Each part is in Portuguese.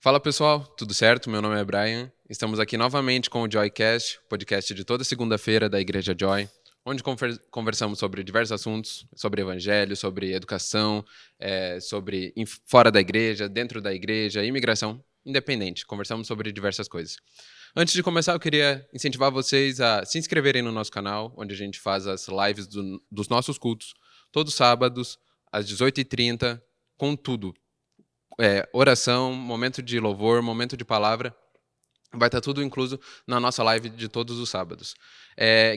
Fala pessoal, tudo certo? Meu nome é Brian. Estamos aqui novamente com o Joycast, podcast de toda segunda-feira da Igreja Joy, onde conversamos sobre diversos assuntos, sobre evangelho, sobre educação, sobre fora da igreja, dentro da igreja, imigração, independente. Conversamos sobre diversas coisas. Antes de começar, eu queria incentivar vocês a se inscreverem no nosso canal, onde a gente faz as lives dos nossos cultos, todos os sábados, às 18h30, com tudo. Oração, momento de louvor, momento de palavra, vai estar tudo incluso na nossa live de todos os sábados.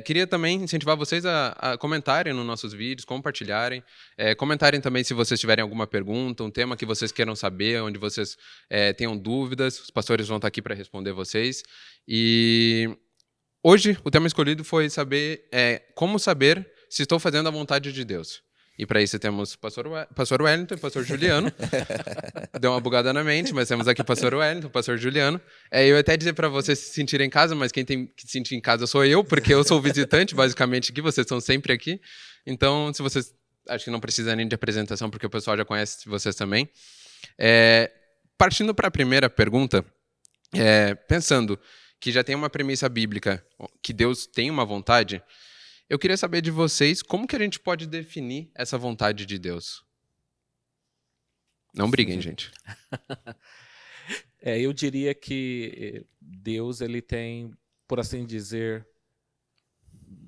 Queria também incentivar vocês a comentarem nos nossos vídeos, compartilharem, comentarem também se vocês tiverem alguma pergunta, um tema que vocês queiram saber, onde vocês tenham dúvidas, os pastores vão estar aqui para responder vocês. E hoje o tema escolhido foi saber como saber se estou fazendo a vontade de Deus. E para isso temos o pastor Wellington e o pastor Juliano. Deu uma bugada na mente, mas temos aqui o pastor Wellington, o pastor Juliano. Eu ia até dizer para vocês se sentirem em casa, mas quem tem que se sentir em casa sou eu, porque eu sou o visitante, basicamente, aqui, vocês estão sempre aqui. Então, se vocês... Acho que não precisa nem de apresentação, porque o pessoal já conhece vocês também. Partindo para a primeira pergunta, pensando que já tem uma premissa bíblica, que Deus tem uma vontade, eu queria saber de vocês como que a gente pode definir essa vontade de Deus. Não briguem, gente. Eu diria que Deus ele tem, por assim dizer,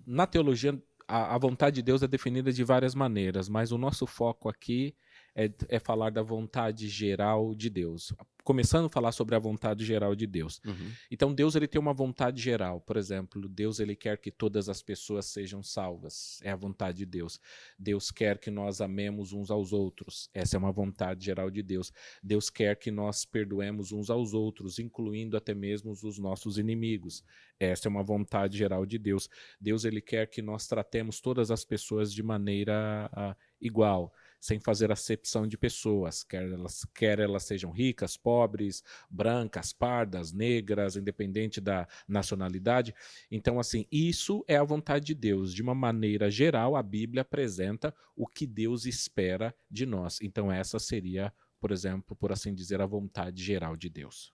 na teologia, a vontade de Deus é definida de várias maneiras, mas o nosso foco aqui é falar da vontade geral de Deus. Começando a falar sobre a vontade geral de Deus. Uhum. Então Deus ele tem uma vontade geral. Por exemplo, Deus ele quer que todas as pessoas sejam salvas. É a vontade de Deus. Deus quer que nós amemos uns aos outros. Essa é uma vontade geral de Deus. Deus quer que nós perdoemos uns aos outros, incluindo até mesmo os nossos inimigos. Essa é uma vontade geral de Deus. Deus ele quer que nós tratemos todas as pessoas de maneira igual, sem fazer acepção de pessoas, quer elas sejam ricas, pobres, brancas, pardas, negras, independente da nacionalidade. Então, assim, isso é a vontade de Deus. De uma maneira geral, a Bíblia apresenta o que Deus espera de nós. Então, essa seria, por exemplo, por assim dizer, a vontade geral de Deus.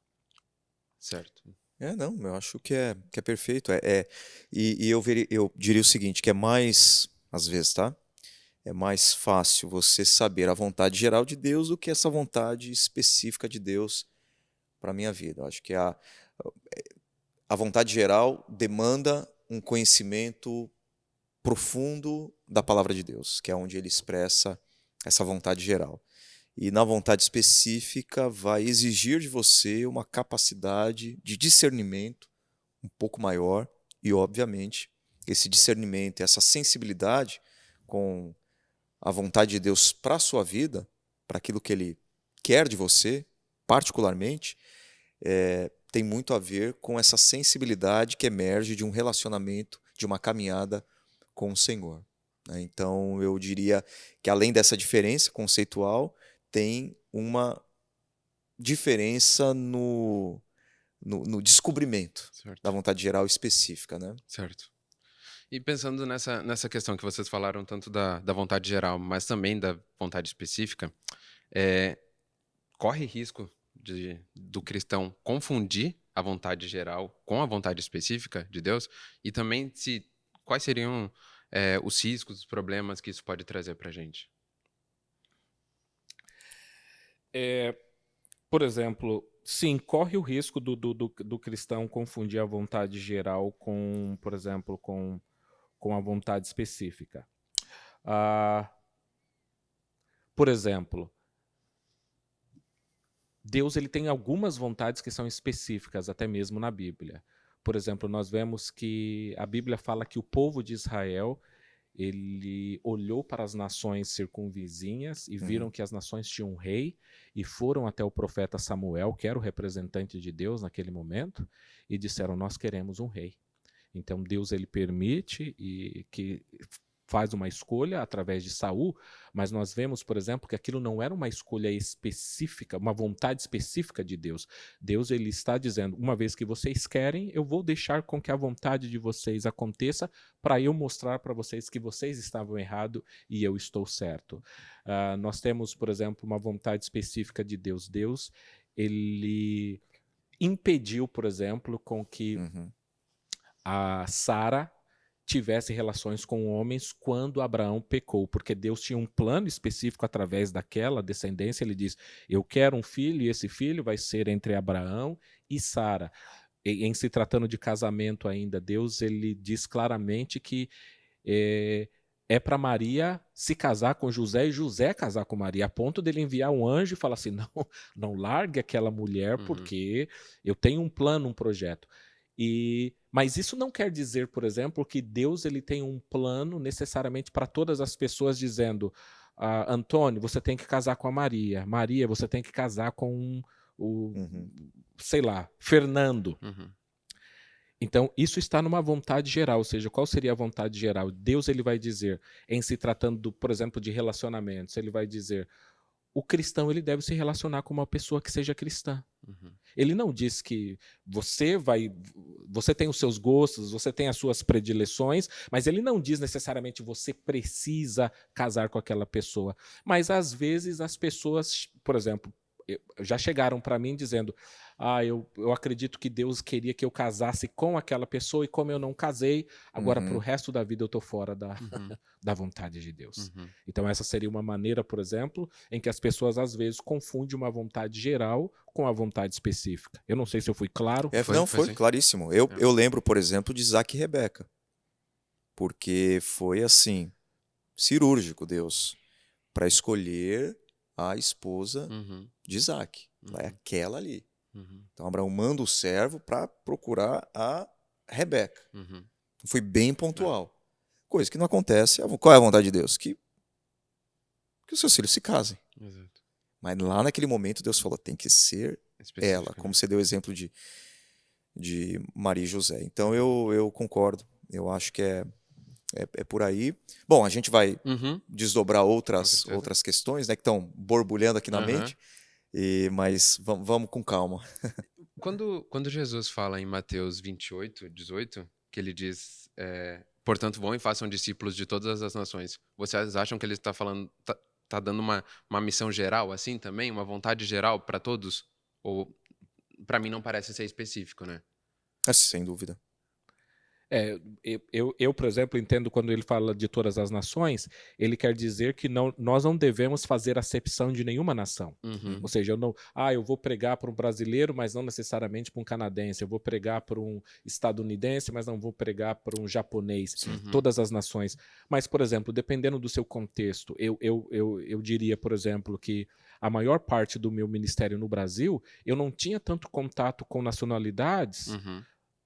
Certo. Não, eu acho que é perfeito. E eu diria o seguinte, que é mais, às vezes, tá? É mais fácil você saber a vontade geral de Deus do que essa vontade específica de Deus para a minha vida. Eu acho que a vontade geral demanda um conhecimento profundo da palavra de Deus, que é onde ele expressa essa vontade geral. E na vontade específica vai exigir de você uma capacidade de discernimento um pouco maior e, obviamente, esse discernimento, essa sensibilidade com a vontade de Deus para a sua vida, para aquilo que Ele quer de você, particularmente, tem muito a ver com essa sensibilidade que emerge de um relacionamento, de uma caminhada com o Senhor. Então, eu diria que, além dessa diferença conceitual, tem uma diferença no descobrimento da vontade geral específica, né? Certo. E pensando nessa questão que vocês falaram tanto da vontade geral, mas também da vontade específica, corre risco do cristão confundir a vontade geral com a vontade específica de Deus? E também quais seriam os riscos, os problemas que isso pode trazer para a gente? Por exemplo, sim, corre o risco do cristão confundir a vontade geral com, por exemplo, com a vontade específica. Por exemplo, Deus ele tem algumas vontades que são específicas, até mesmo na Bíblia. Por exemplo, nós vemos que a Bíblia fala que o povo de Israel ele olhou para as nações circunvizinhas e viram que as nações tinham um rei e foram até o profeta Samuel, que era o representante de Deus naquele momento, e disseram, nós queremos um rei. Então Deus ele permite que faz uma escolha através de Saul, mas nós vemos, por exemplo, que aquilo não era uma escolha específica, uma vontade específica de Deus. Deus ele está dizendo, uma vez que vocês querem, eu vou deixar com que a vontade de vocês aconteça para eu mostrar para vocês que vocês estavam errados e eu estou certo. Nós temos, por exemplo, uma vontade específica de Deus. Deus ele impediu, por exemplo, com que Uhum. a Sara tivesse relações com homens quando Abraão pecou, porque Deus tinha um plano específico através daquela descendência. Ele diz: eu quero um filho e esse filho vai ser entre Abraão e Sara. Em se tratando de casamento ainda, Deus ele diz claramente que é para Maria se casar com José e José casar com Maria, a ponto dele enviar um anjo e falar assim: não, não largue aquela mulher, porque eu tenho um plano, um projeto. Mas isso não quer dizer, por exemplo, que Deus ele tem um plano necessariamente para todas as pessoas, dizendo: Antônio, você tem que casar com a Maria. Maria, você tem que casar com o, sei lá, Fernando. Então, isso está numa vontade geral, ou seja, qual seria a vontade geral? Deus ele vai dizer, em se tratando, por exemplo, de relacionamentos, ele vai dizer: o cristão ele deve se relacionar com uma pessoa que seja cristã. Ele não diz que você tem os seus gostos, você tem as suas predileções, mas ele não diz necessariamente você precisa casar com aquela pessoa. Mas às vezes as pessoas, por exemplo, já chegaram para mim dizendo: eu acredito que Deus queria que eu casasse com aquela pessoa, e como eu não casei, agora para o resto da vida eu estou fora da vontade de Deus. Então essa seria uma maneira, por exemplo, em que as pessoas às vezes confundem uma vontade geral com a vontade específica. Eu não sei se eu fui claro. Foi claríssimo. Eu lembro, por exemplo, de Isaac e Rebeca, porque foi assim, cirúrgico Deus, para escolher a esposa de Isaac. É aquela ali. Então Abraão manda o servo para procurar a Rebeca. Foi bem pontual. Coisa que não acontece. Qual é a vontade de Deus? Que os seus filhos se casem. Exato. Mas lá naquele momento Deus falou: tem que ser ela. Como você deu o exemplo de Maria e José. Então eu concordo. Eu acho que é por aí. Bom, a gente vai desdobrar outras questões, né, que estão borbulhando aqui na mente. Mas vamos com calma. Quando Jesus fala em Mateus 28, 18, que ele diz: portanto, vão e façam discípulos de todas as nações. Vocês acham que ele está falando, tá dando uma missão geral assim também? Uma vontade geral para todos? Ou, para mim, não parece ser específico, né? Sem dúvida. Eu, por exemplo, entendo quando ele fala de todas as nações, ele quer dizer que nós não devemos fazer acepção de nenhuma nação. Ou seja, eu vou pregar para um brasileiro, mas não necessariamente para um canadense. Eu vou pregar para um estadunidense, mas não vou pregar para um japonês. Todas as nações. Mas, por exemplo, dependendo do seu contexto, eu diria, por exemplo, que a maior parte do meu ministério no Brasil, eu não tinha tanto contato com nacionalidades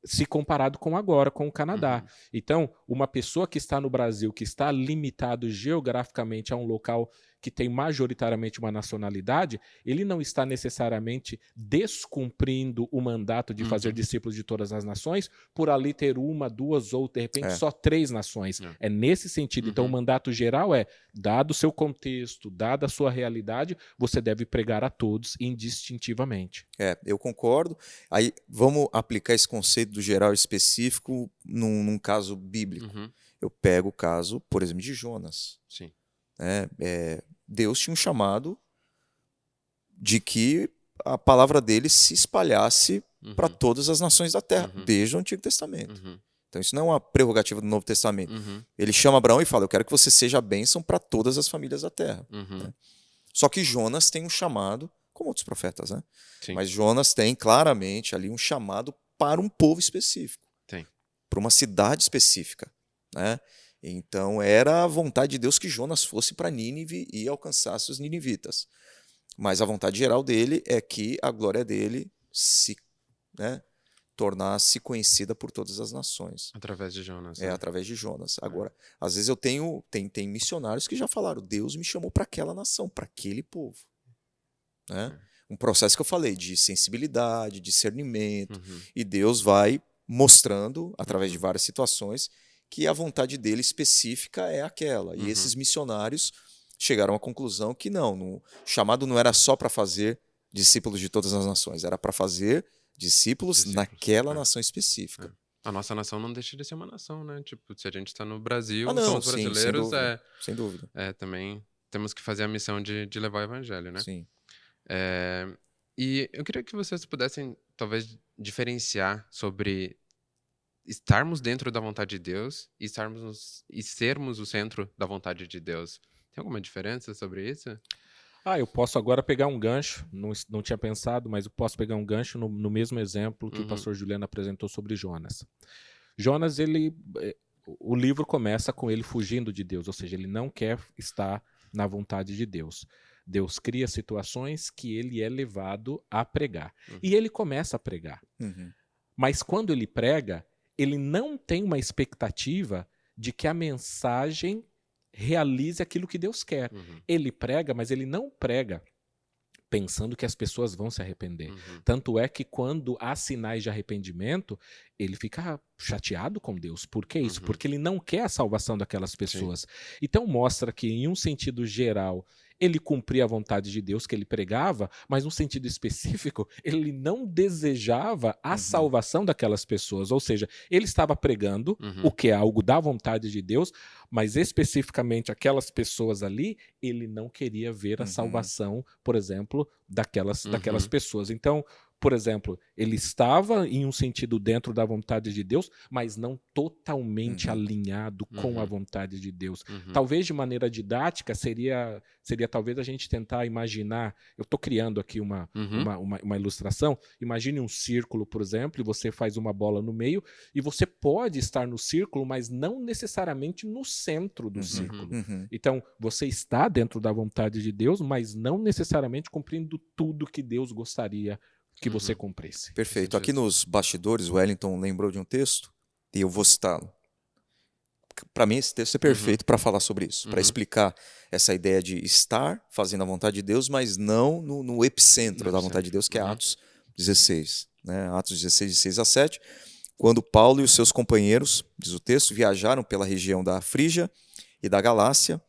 se comparado com agora, com o Canadá. Então, uma pessoa que está no Brasil, que está limitado geograficamente a um local que tem majoritariamente uma nacionalidade, ele não está necessariamente descumprindo o mandato de fazer discípulos de todas as nações por ali ter uma, duas ou, de repente, só 3 nações. É nesse sentido. Então, o mandato geral dado o seu contexto, dada a sua realidade, você deve pregar a todos indistintivamente. Eu concordo. Aí, vamos aplicar esse conceito do geral específico num caso bíblico. Eu pego o caso, por exemplo, de Jonas. Sim. Deus tinha um chamado de que a palavra dele se espalhasse para todas as nações da terra, desde o Antigo Testamento. Então isso não é uma prerrogativa do Novo Testamento. Ele chama Abraão e fala: eu quero que você seja a bênção para todas as famílias da terra. Né? Só que Jonas tem um chamado, como outros profetas, né? Mas Jonas tem claramente ali um chamado para um povo específico, para uma cidade específica, né? Então era a vontade de Deus que Jonas fosse para Nínive e alcançasse os ninivitas. Mas a vontade geral dele é que a glória dele se tornasse conhecida por todas as nações. Através de Jonas. Através de Jonas. Agora, às vezes eu tenho missionários que já falaram: Deus me chamou para aquela nação, para aquele povo. Né? Um processo que eu falei de sensibilidade, discernimento, e Deus vai mostrando, através de várias situações, que a vontade dele específica é aquela. E esses missionários chegaram à conclusão que o chamado não era só para fazer discípulos de todas as nações, era para fazer discípulos naquela nação específica. A nossa nação não deixa de ser uma nação, né? Tipo, se a gente está no Brasil, não, somos sim, brasileiros, sem dúvida. Também temos que fazer a missão de levar o evangelho, né? Sim. E eu queria que vocês pudessem, talvez, diferenciar sobre estarmos dentro da vontade de Deus e sermos o centro da vontade de Deus. Tem alguma diferença sobre isso? Eu posso agora pegar um gancho, não tinha pensado, mas eu posso pegar um gancho no mesmo exemplo que o pastor Juliano apresentou sobre Jonas. Jonas, o livro começa com ele fugindo de Deus, ou seja, ele não quer estar na vontade de Deus. Deus cria situações que ele é levado a pregar. E ele começa a pregar. Mas quando ele prega, ele não tem uma expectativa de que a mensagem realize aquilo que Deus quer. Ele prega, mas ele não prega pensando que as pessoas vão se arrepender. Tanto é que quando há sinais de arrependimento, ele fica chateado com Deus. Por que isso? Porque ele não quer a salvação daquelas pessoas. Então mostra que, em um sentido geral, ele cumpria a vontade de Deus que ele pregava, mas num sentido específico, ele não desejava a salvação daquelas pessoas. Ou seja, ele estava pregando o que é algo da vontade de Deus, mas especificamente aquelas pessoas ali, ele não queria ver a salvação, por exemplo, daquelas pessoas. Então, por exemplo, ele estava em um sentido dentro da vontade de Deus, mas não totalmente alinhado com a vontade de Deus. Talvez de maneira didática seria talvez a gente tentar imaginar, eu estou criando aqui uma ilustração, imagine um círculo, por exemplo, e você faz uma bola no meio, e você pode estar no círculo, mas não necessariamente no centro do círculo. Então, você está dentro da vontade de Deus, mas não necessariamente cumprindo tudo que Deus gostaria que você cumprisse. Perfeito. Aqui nos bastidores, o Wellington lembrou de um texto, e eu vou citá-lo. Para mim, esse texto é perfeito para falar sobre isso, para explicar essa ideia de estar fazendo a vontade de Deus, mas não no epicentro da vontade de Deus, que é Atos 16. Né? Atos 16, de 6 a 7, quando Paulo e os seus companheiros, diz o texto, viajaram pela região da Frígia e da Galácia.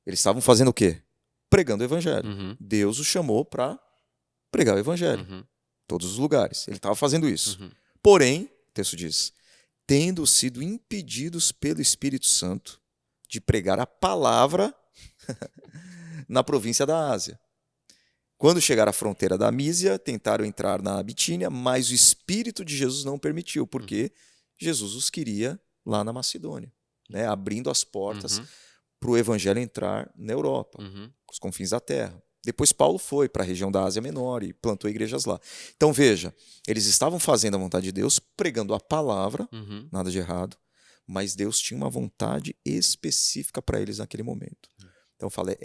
Eles estavam fazendo o quê? Pregando o evangelho. Deus os chamou para pregar o evangelho. Todos os lugares. Ele estava fazendo isso. Porém, o texto diz, tendo sido impedidos pelo Espírito Santo de pregar a palavra na província da Ásia. Quando chegaram à fronteira da Mísia, tentaram entrar na Bitínia, mas o Espírito de Jesus não permitiu, porque Jesus os queria lá na Macedônia, né, abrindo as portas para o evangelho entrar na Europa, os confins da terra. Depois Paulo foi para a região da Ásia Menor e plantou igrejas lá. Então veja, eles estavam fazendo a vontade de Deus, pregando a palavra, nada de errado, mas Deus tinha uma vontade específica para eles naquele momento. Então eu falei,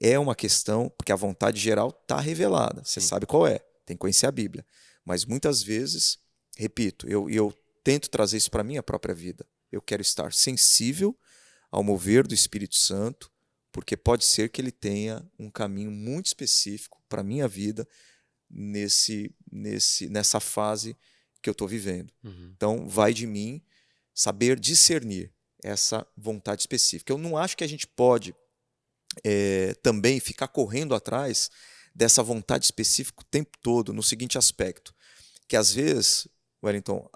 é uma questão, porque a vontade geral está revelada, você sabe qual é, tem que conhecer a Bíblia. Mas muitas vezes, repito, eu tento trazer isso para a minha própria vida. Eu quero estar sensível ao mover do Espírito Santo, porque pode ser que ele tenha um caminho muito específico para a minha vida nessa fase que eu estou vivendo. Então, vai de mim saber discernir essa vontade específica. Eu não acho que a gente pode também ficar correndo atrás dessa vontade específica o tempo todo, no seguinte aspecto, que às vezes, Wellington,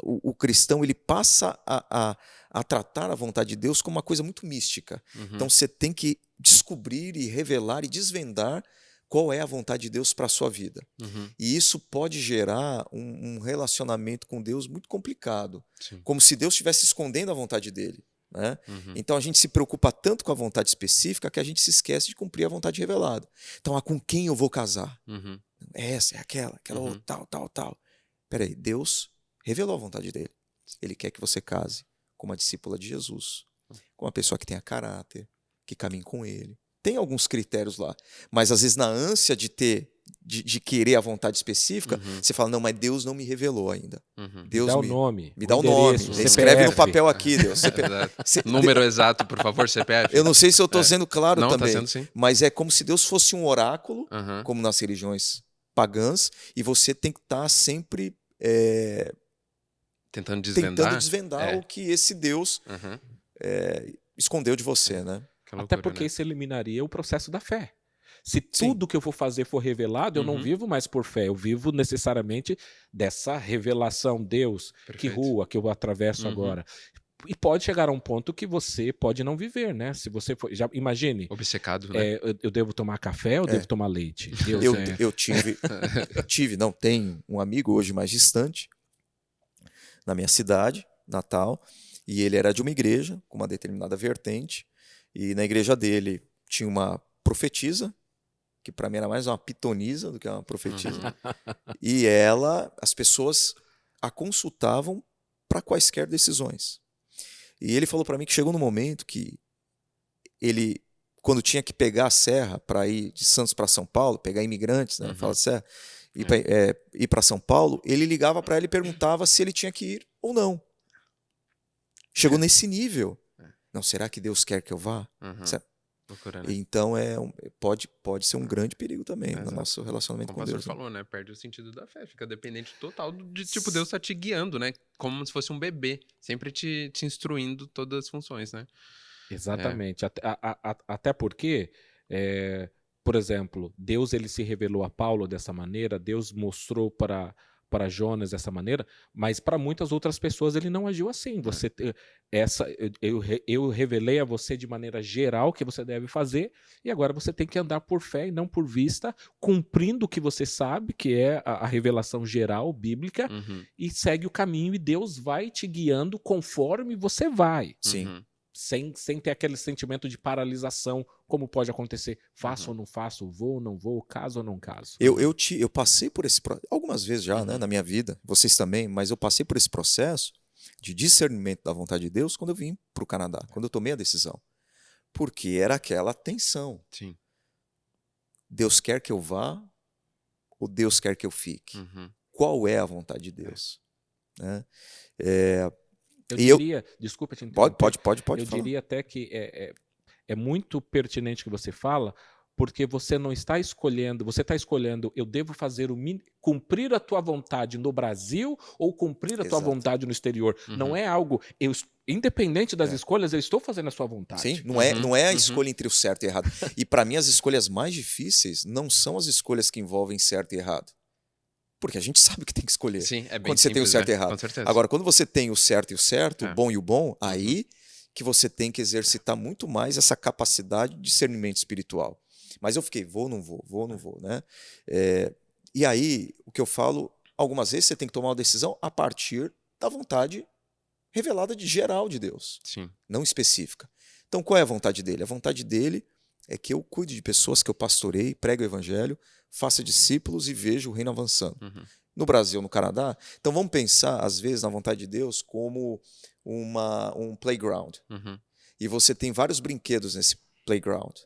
o cristão ele passa a tratar a vontade de Deus como uma coisa muito mística. Então você tem que descobrir e revelar e desvendar qual é a vontade de Deus para a sua vida. E isso pode gerar um relacionamento com Deus muito complicado, como se Deus estivesse escondendo a vontade dele. Né? Então a gente se preocupa tanto com a vontade específica que a gente se esquece de cumprir a vontade revelada. Então, com quem eu vou casar? Essa, é aquela tal. Peraí, Deus revelou a vontade dele. Ele quer que você case com uma discípula de Jesus, com uma pessoa que tenha caráter, que caminhe com ele. Tem alguns critérios lá, mas às vezes na ânsia de querer a vontade específica, você fala, não, mas Deus não me revelou ainda. Deus me dá o nome. Me dá o nome. Você escreve no papel aqui, Deus. Número exato, por favor, CPF. Eu não sei se eu estou sendo claro não, também, tá sendo, sim. Mas é como se Deus fosse um oráculo, como nas religiões pagãs, e você tem que estar sempre tentando desvendar o que esse Deus escondeu de você, né? Loucura, até porque isso eliminaria o processo da fé. Se tudo que eu vou fazer for revelado, eu não vivo mais por fé, eu vivo necessariamente dessa revelação. Deus, que rua que eu atravesso agora? E pode chegar a um ponto que você pode não viver, né? Se você for, já imagine, Obcecado, né? eu devo tomar café ou devo tomar leite? Deus Eu não, tem um amigo hoje mais distante, na minha cidade, Natal, e ele era de uma igreja com uma determinada vertente, e na igreja dele tinha uma profetisa, que para mim era mais uma pitonisa do que uma profetisa, e as pessoas a consultavam para quaisquer decisões. E ele falou para mim que chegou no momento que ele, quando tinha que pegar a serra para ir de Santos para São Paulo, pegar imigrantes, né, fala serra, ir para São Paulo, ele ligava para ela e perguntava se ele tinha que ir ou não. Chegou nesse nível. Não, será que Deus quer que eu vá? Loucura, né? Então pode ser um grande perigo também no nosso relacionamento Como com o Deus. pastor falou, né? Perde o sentido da fé, fica dependente total de tipo, Deus tá te guiando, né? Como se fosse um bebê, sempre te instruindo todas as funções, né? Exatamente. Até porque, por exemplo, Deus ele se revelou a Paulo dessa maneira, Deus mostrou para Jonas dessa maneira, mas para muitas outras pessoas ele não agiu assim. Eu revelei a você de maneira geral o que você deve fazer, e agora você tem que andar por fé e não por vista, cumprindo o que você sabe, que é a revelação geral bíblica, e segue o caminho, e Deus vai te guiando conforme você vai. Sim. Sem ter aquele sentimento de paralisação, como pode acontecer. Faço ou não faço, vou ou não vou, caso ou não caso. Eu passei por esse processo, algumas vezes já, né, na minha vida, vocês também, mas eu passei por esse processo de discernimento da vontade de Deus quando eu vim para o Canadá, quando eu tomei a decisão. Porque era aquela tensão. Sim. Deus quer que eu vá ou Deus quer que eu fique? Qual é a vontade de Deus? Né? Eu diria, desculpa te interromper. Pode eu falar. diria até que é muito pertinente o que você fala, porque você não está escolhendo, você está escolhendo, eu devo fazer cumprir a tua vontade no Brasil ou cumprir a tua vontade no exterior. Não é algo, independente das escolhas, eu estou fazendo a sua vontade. Sim, não é a escolha entre o certo e o errado. E para mim as escolhas mais difíceis não são as escolhas que envolvem certo e errado. Porque a gente sabe que tem que escolher. Sim, é bem quando você tem o simples, certo e né? errado. Com certeza. Agora, quando você tem o certo, o bom e o bom, aí que você tem que exercitar muito mais essa capacidade de discernimento espiritual. Mas eu fiquei, vou ou não vou, né? E aí, o que eu falo, algumas vezes você tem que tomar uma decisão a partir da vontade revelada de geral de Deus. Sim. Não específica. Então, qual é a vontade dele? A vontade dele é que eu cuide de pessoas, que eu pastoreie, pregue o evangelho, faça discípulos e veja o reino avançando. No Brasil, no Canadá, então vamos pensar, às vezes, na vontade de Deus como um playground. E você tem vários brinquedos nesse playground.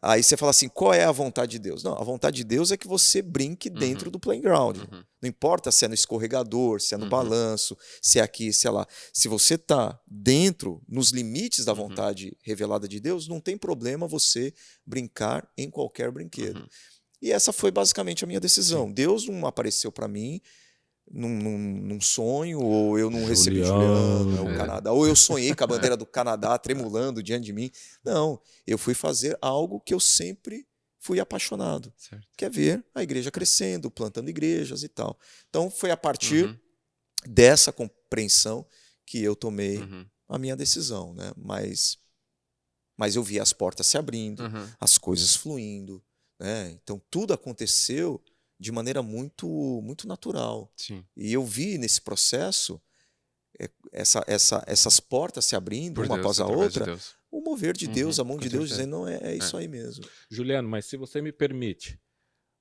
Aí você fala assim, qual é a vontade de Deus? Não, a vontade de Deus é que você brinque dentro do playground. Não importa se é no escorregador, se é no balanço, se é aqui, se é lá. Se você está dentro, nos limites da vontade revelada de Deus, não tem problema você brincar em qualquer brinquedo. E essa foi basicamente a minha decisão. Sim. Deus não apareceu para mim num sonho, ou eu não recebi Juliano, o Canadá, ou eu sonhei com a bandeira do Canadá tremulando diante de mim. Não, eu fui fazer algo que eu sempre fui apaixonado, que é ver a igreja crescendo, plantando igrejas e tal. Então foi a partir dessa compreensão que eu tomei a minha decisão, né? Mas eu vi as portas se abrindo, as coisas fluindo, né? Então tudo aconteceu de maneira muito, muito natural. Sim. E eu vi nesse processo essas portas se abrindo, uma após a outra, o mover de Deus, a mão de Deus dizendo, não, é isso aí mesmo. Juliano, mas se você me permite,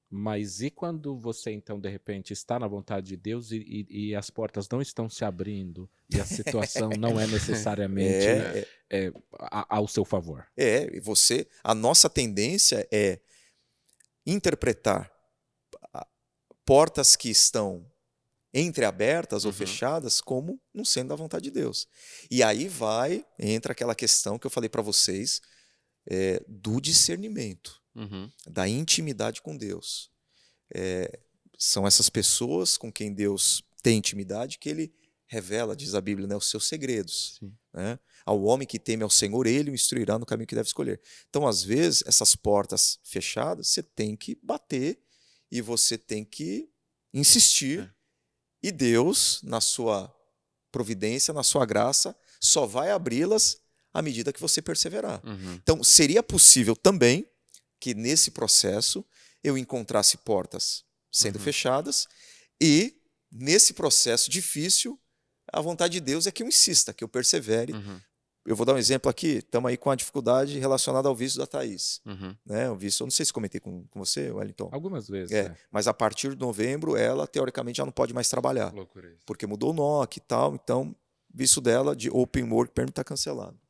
mas e quando você, então, de repente, está na vontade de Deus e as portas não estão se abrindo e a situação não é necessariamente ao seu favor? A nossa tendência é interpretar portas que estão entreabertas ou fechadas como não sendo da vontade de Deus. E aí entra aquela questão que eu falei para vocês do discernimento, da intimidade com Deus. São essas pessoas com quem Deus tem intimidade que ele revela, diz a Bíblia, né, os seus segredos. Né? Ao homem que teme ao Senhor, ele o instruirá no caminho que deve escolher. Então, às vezes, essas portas fechadas, você tem que bater e você tem que insistir. E Deus, na sua providência, na sua graça, só vai abri-las à medida que você perseverar. Uhum. Então, seria possível também que nesse processo eu encontrasse portas sendo fechadas e nesse processo difícil, a vontade de Deus é que eu insista, que eu persevere. Uhum. Eu vou dar um exemplo aqui, estamos aí com a dificuldade relacionada ao vício da Thaís. Uhum. Né? O vício, eu não sei se comentei com você, Wellington. Algumas vezes. Mas a partir de novembro, ela, teoricamente, já não pode mais trabalhar. Loucura isso. Porque mudou o NOC e tal, então o vício dela de Open Work Permit está cancelado.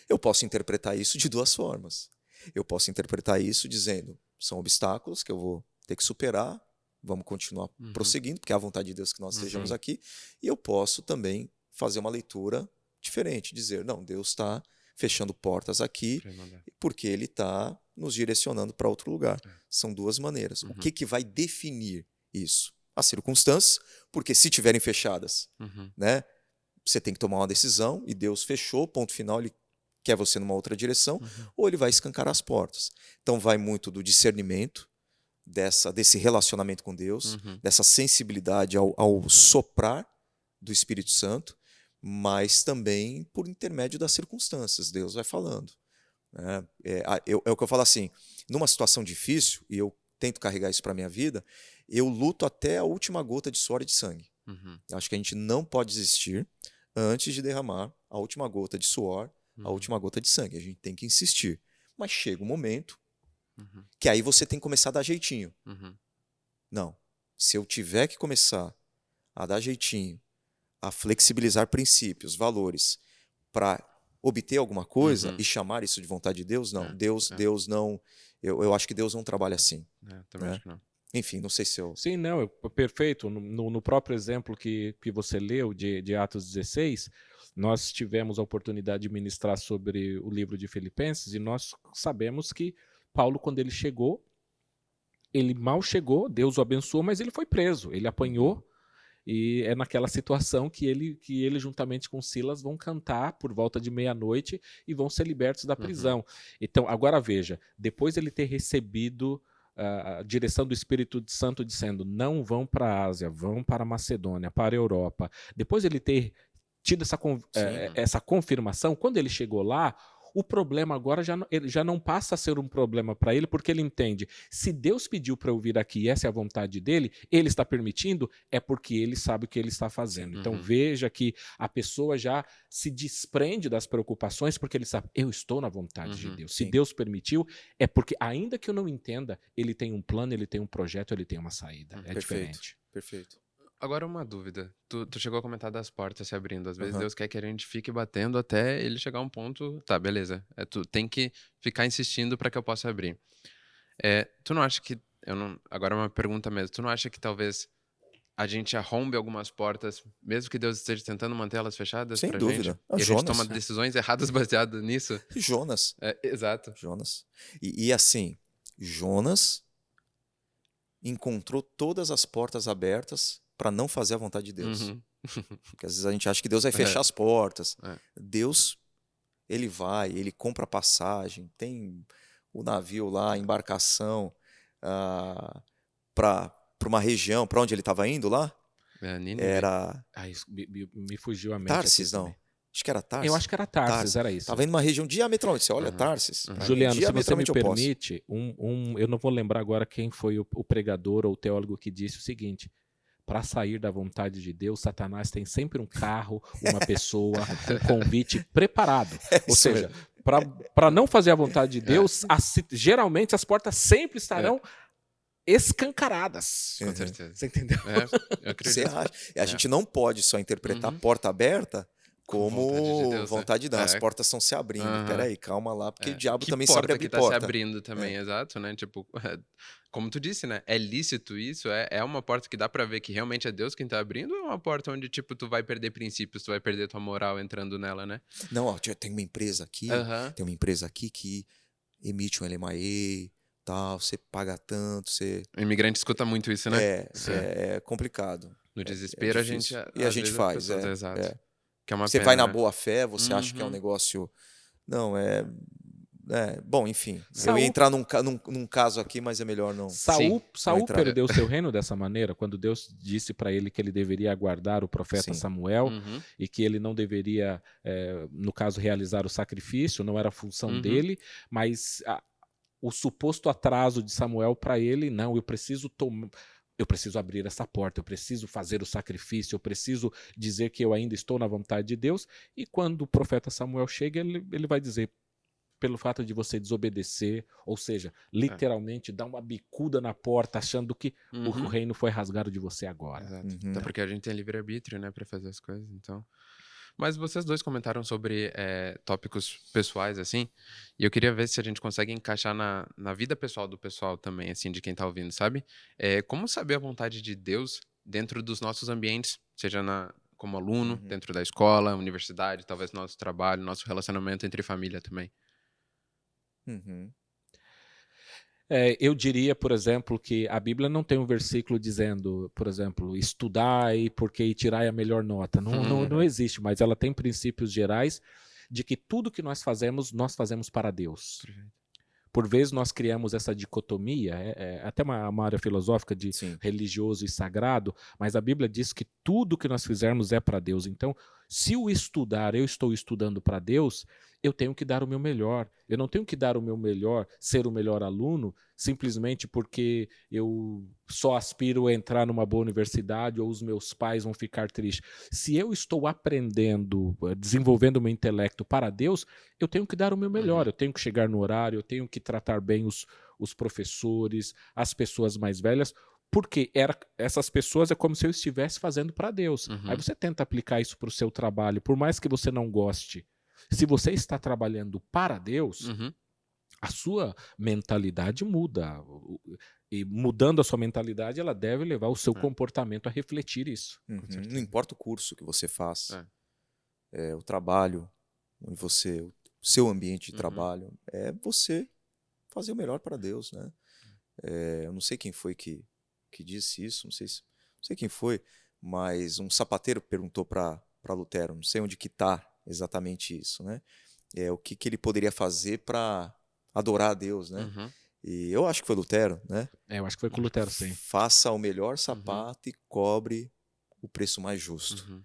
Eu posso interpretar isso de duas formas. Eu posso interpretar isso dizendo, são obstáculos que eu vou ter que superar, vamos continuar prosseguindo, porque é a vontade de Deus que nós estejamos aqui. E eu posso também fazer uma leitura diferente, dizer, não, Deus está fechando portas aqui porque Ele está nos direcionando para outro lugar. São duas maneiras. O que vai definir isso? As circunstâncias, porque se tiverem fechadas, né, você tem que tomar uma decisão e Deus fechou, ponto final, Ele quer você numa outra direção, ou Ele vai escancarar as portas. Então vai muito do discernimento, desse relacionamento com Deus, dessa sensibilidade ao soprar do Espírito Santo, mas também por intermédio das circunstâncias. Deus vai falando. É o que eu falo assim, numa situação difícil, e eu tento carregar isso para a minha vida, eu luto até a última gota de suor e de sangue. Acho que a gente não pode desistir antes de derramar a última gota de suor, a última gota de sangue. A gente tem que insistir. Mas chega um momento que aí você tem que começar a dar jeitinho. Não. Se eu tiver que começar a dar jeitinho, a flexibilizar princípios, valores, para obter alguma coisa e chamar isso de vontade de Deus, não. Deus não... Eu acho que Deus não trabalha assim. Também acho que não. Enfim, não sei se eu... Sim, não, perfeito. No próprio exemplo que você leu de Atos 16, nós tivemos a oportunidade de ministrar sobre o livro de Filipenses e nós sabemos que Paulo, quando ele chegou, ele mal chegou, Deus o abençoou, mas ele foi preso, ele apanhou, e é naquela situação que ele juntamente com Silas vão cantar por volta de meia-noite e vão ser libertos da prisão. Então, agora veja, depois de ele ter recebido a direção do Espírito Santo dizendo, não vão para a Ásia, vão para a Macedônia, para a Europa, depois de ele ter tido essa confirmação, quando ele chegou lá, o problema agora já não passa a ser um problema para ele, porque ele entende, se Deus pediu para eu vir aqui e essa é a vontade dele, ele está permitindo, é porque ele sabe o que ele está fazendo. Então veja que a pessoa já se desprende das preocupações, porque ele sabe, eu estou na vontade de Deus. Se Deus permitiu, é porque ainda que eu não entenda, ele tem um plano, ele tem um projeto, ele tem uma saída. É diferente. Perfeito. Agora uma dúvida. Tu chegou a comentar das portas se abrindo. Às vezes Deus quer que a gente fique batendo até ele chegar a um ponto... Tá, beleza. Tu tem que ficar insistindo para que eu possa abrir. Tu não acha que... Agora uma pergunta mesmo. Tu não acha que talvez a gente arrombe algumas portas, mesmo que Deus esteja tentando manter elas fechadas pra gente? Sem dúvida. E a gente toma decisões erradas baseadas nisso? Jonas. Exato. Jonas. E assim, Jonas encontrou todas as portas abertas para não fazer a vontade de Deus. Porque às vezes a gente acha que Deus vai fechar as portas. Deus, ele vai, ele compra passagem, tem o navio lá, a embarcação para uma região, para onde ele estava indo lá? Era... isso me fugiu a mente. Tarsis, não. Acho que era Tarsis. Eu acho que era Tarsis, era isso. Estava indo numa região diametralmente. Você olha Tarsis. Juliano, se você me permite, eu não vou lembrar agora quem foi o pregador ou o teólogo que disse o seguinte: para sair da vontade de Deus, Satanás tem sempre um carro, uma pessoa, um convite preparado. Ou seja, para não fazer a vontade de Deus, geralmente as portas sempre estarão escancaradas. Com certeza. Você entendeu? Eu acredito. A gente não pode só interpretar a porta aberta como vontade de Deus. As portas estão se abrindo. Peraí, calma lá, porque o diabo também sabe abrir porta. Que tá se abrindo também, exato, né? Tipo, como tu disse, né? É lícito isso? É uma porta que dá pra ver que realmente é Deus quem tá abrindo, ou é uma porta onde, tipo, tu vai perder princípios, tu vai perder tua moral entrando nela, né? Não, ó, tem uma empresa aqui, que emite um LMAE, tal, você paga tanto, você... O imigrante escuta muito isso, né? É complicado. No desespero a gente... E a gente faz, exato. Que é uma você pena, vai na né? boa fé, você acha que é um negócio... Não, Bom, enfim. Saul- Eu ia entrar num caso aqui, mas é melhor não. Saul entrar. perdeu seu reino dessa maneira, quando Deus disse para ele que ele deveria aguardar o profeta Sim. Samuel Uhum. e que ele não deveria, no caso, realizar o sacrifício, não era função Uhum. dele, mas o suposto atraso de Samuel para ele, não, eu preciso abrir essa porta, eu preciso fazer o sacrifício, eu preciso dizer que eu ainda estou na vontade de Deus. E quando o profeta Samuel chega, ele vai dizer, pelo fato de você desobedecer, ou seja, literalmente dar uma bicuda na porta achando que o Uhum. reino foi rasgado de você agora. Exato. Uhum. Até porque a gente tem livre-arbítrio, né, pra fazer as coisas, então... Mas vocês dois comentaram sobre tópicos pessoais, assim, e eu queria ver se a gente consegue encaixar na vida pessoal do pessoal também, assim, de quem tá ouvindo, sabe? Como saber a vontade de Deus dentro dos nossos ambientes, seja como aluno, Uhum. dentro da escola, universidade, talvez nosso trabalho, nosso relacionamento entre família também. Uhum. Eu diria, por exemplo, que a Bíblia não tem um versículo dizendo, por exemplo, estudai porque tirai a melhor nota. Não existe, mas ela tem princípios gerais de que tudo que nós fazemos para Deus. Perfeito. Por vezes nós criamos essa dicotomia, até uma área filosófica de Sim. religioso e sagrado, mas a Bíblia diz que tudo que nós fizermos é para Deus. Então, se eu estou estudando para Deus, eu tenho que dar o meu melhor. Eu não tenho que dar o meu melhor, ser o melhor aluno, simplesmente porque eu só aspiro a entrar numa boa universidade ou os meus pais vão ficar tristes. Se eu estou aprendendo, desenvolvendo o meu intelecto para Deus, eu tenho que dar o meu melhor, eu tenho que chegar no horário, eu tenho que tratar bem os professores, as pessoas mais velhas, porque essas pessoas é como se eu estivesse fazendo para Deus. Uhum. Aí você tenta aplicar isso para o seu trabalho, por mais que você não goste. Se você está trabalhando para Deus, Uhum. a sua mentalidade muda. E mudando a sua mentalidade, ela deve levar o seu comportamento a refletir isso. Uhum. Não importa o curso que você faz, o trabalho, onde o seu ambiente de trabalho, é você fazer o melhor para Deus, né? Eu não sei quem foi que disse isso, não sei quem foi, mas um sapateiro perguntou para Lutero, não sei onde que está exatamente isso, né? O que ele poderia fazer para adorar a Deus, né? Uhum. E eu acho que foi Lutero, né? Eu acho que foi com Lutero, sim. Faça o melhor sapato e cobre o preço mais justo. Uhum.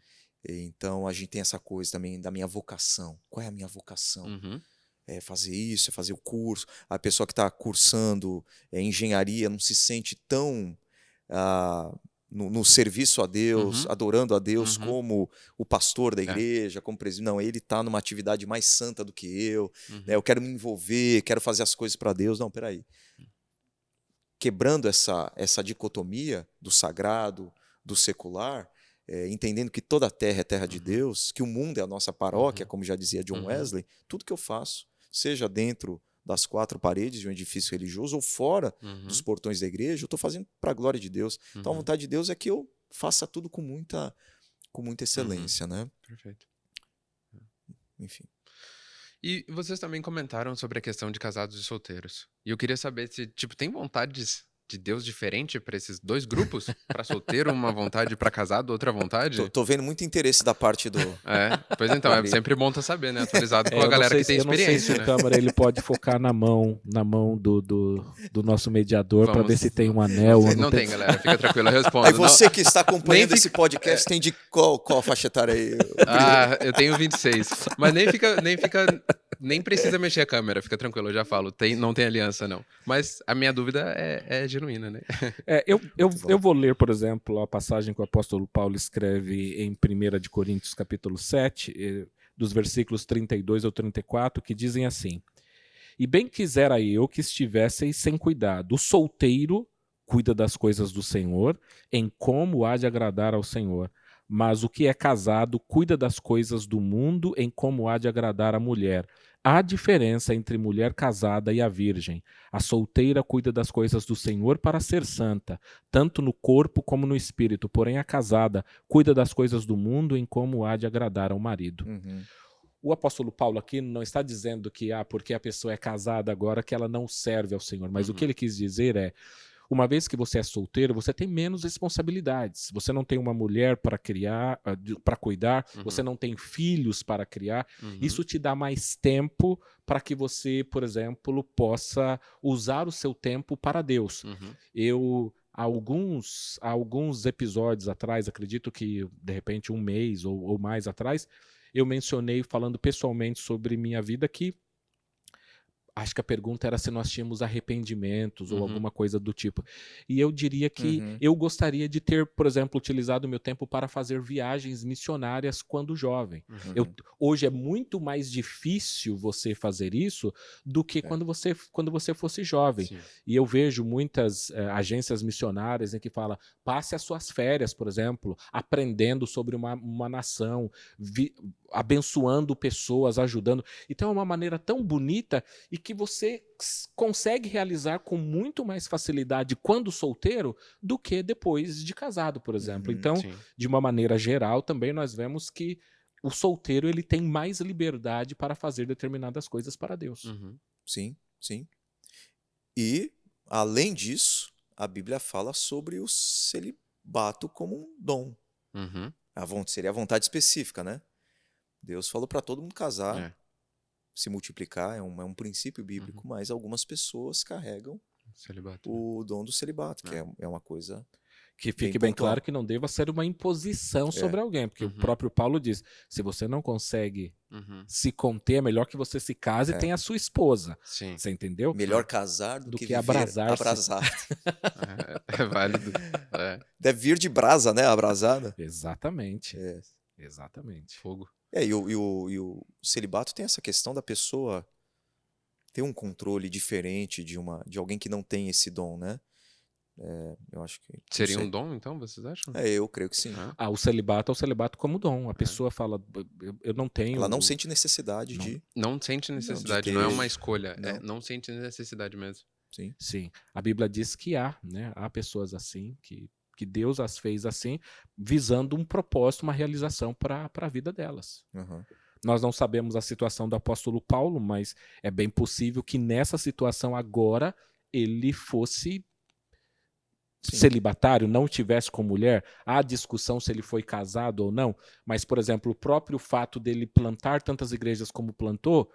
Então a gente tem essa coisa também da minha vocação. Qual é a minha vocação? Uhum. É fazer isso, é fazer o curso. A pessoa que está cursando engenharia não se sente tão no serviço a Deus, adorando a Deus como o pastor da igreja, como presidente. Não, ele está numa atividade mais santa do que eu. Né? Eu quero me envolver, quero fazer as coisas para Deus. Não, peraí. Quebrando essa dicotomia do sagrado, do secular, entendendo que toda a terra é terra de Deus, que o mundo é a nossa paróquia, como já dizia John Wesley, tudo que eu faço, seja dentro das quatro paredes de um edifício religioso ou fora dos portões da igreja, eu estou fazendo para a glória de Deus. Então a vontade de Deus é que eu faça tudo com muita excelência, né? Perfeito. Enfim. E vocês também comentaram sobre a questão de casados e solteiros. E eu queria saber se, tem vontades de Deus diferente para esses dois grupos? Para solteiro, uma vontade, para casado, outra vontade? Tô vendo muito interesse da parte do... Pois então, é sempre bom estar sabendo, né? Atualizado com a galera que tem experiência, eu não sei se né? a câmera ele pode focar na mão do nosso mediador para ver se tem um anel. Não tem, galera, fica tranquilo, eu respondo. Aí você que está acompanhando esse podcast tem de qual faixa etária aí? Eu tenho 26. Mas nem precisa mexer a câmera, fica tranquilo, eu já falo. Não tem aliança, não. Mas a minha dúvida é genuína, né? Eu vou ler, por exemplo, a passagem que o apóstolo Paulo escreve em 1 de Coríntios, capítulo 7, dos versículos 32 ao 34, que dizem assim: E bem quisera eu que estivesseis sem cuidado. O solteiro cuida das coisas do Senhor, em como há de agradar ao Senhor. Mas o que é casado cuida das coisas do mundo, em como há de agradar a mulher. Há diferença entre mulher casada e a virgem. A solteira cuida das coisas do Senhor para ser santa, tanto no corpo como no espírito. Porém, a casada cuida das coisas do mundo, em como há de agradar ao marido. O apóstolo Paulo aqui não está dizendo que porque a pessoa é casada agora que ela não serve ao Senhor. Mas o que ele quis dizer é: uma vez que você é solteiro, você tem menos responsabilidades. Você não tem uma mulher para criar, para cuidar, você não tem filhos para criar. Isso te dá mais tempo para que você, por exemplo, possa usar o seu tempo para Deus. Eu, há alguns episódios atrás, acredito que de repente um mês ou mais atrás, eu mencionei falando pessoalmente sobre minha vida que acho que a pergunta era se nós tínhamos arrependimentos ou alguma coisa do tipo. E eu diria que eu gostaria de ter, por exemplo, utilizado o meu tempo para fazer viagens missionárias quando jovem. Hoje é muito mais difícil você fazer isso do que quando você fosse jovem. Sim. E eu vejo muitas agências missionárias em que fala, passe as suas férias, por exemplo, aprendendo sobre uma nação, abençoando pessoas, ajudando. Então é uma maneira tão bonita e que você consegue realizar com muito mais facilidade quando solteiro do que depois de casado, por exemplo. Então, Sim. de uma maneira geral, também nós vemos que o solteiro ele tem mais liberdade para fazer determinadas coisas para Deus. Sim, sim. E, além disso, a Bíblia fala sobre o celibato como um dom. Seria a vontade específica, né? Deus falou para todo mundo casar, se multiplicar, é um princípio bíblico, mas algumas pessoas carregam Celibato. o dom do celibato, que é uma coisa... Que fique bem claro que não deva ser uma imposição sobre alguém, porque o próprio Paulo diz, se você não consegue se conter, é melhor que você se case e tenha a sua esposa. Sim. Você entendeu? Melhor casar do que viver abrasar-se. abrasado. É válido. Deve vir de brasa, né? Abrasada. Exatamente. É. Exatamente. Fogo. E o celibato tem essa questão da pessoa ter um controle diferente de alguém que não tem esse dom, né? Eu acho que... Seria um dom, então, vocês acham? Eu creio que sim. O celibato é o celibato como dom. A pessoa fala, eu não tenho... Ela não sente necessidade de... Não sente necessidade, não é uma escolha. Não sente necessidade mesmo. Sim. Sim. A Bíblia diz que há pessoas assim, que Deus as fez assim, visando um propósito, uma realização para a vida delas. Nós não sabemos a situação do apóstolo Paulo, mas é bem possível que nessa situação agora ele fosse celibatário, não tivesse com mulher. Há discussão se ele foi casado ou não, mas, por exemplo, o próprio fato dele plantar tantas igrejas como plantou,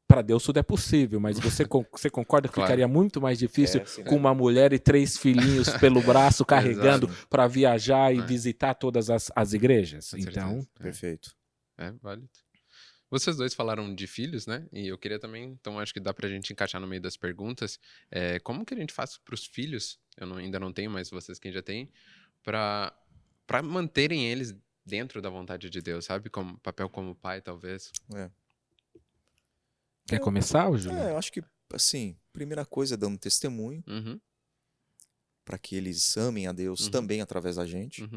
para Deus tudo é possível, mas você concorda que ficaria muito mais difícil com uma mulher e 3 filhinhos pelo braço carregando para viajar e visitar todas as igrejas? Então, perfeito. É válido. Vocês dois falaram de filhos, né? E eu queria também, então acho que dá pra gente encaixar no meio das perguntas. Como que a gente faz pros filhos, ainda não tenho, mas vocês quem já tem, pra manterem eles dentro da vontade de Deus, sabe? Como papel como pai, talvez. Quer começar, Júlio? Eu acho que, assim, primeira coisa é dando testemunho para que eles amem a Deus também através da gente.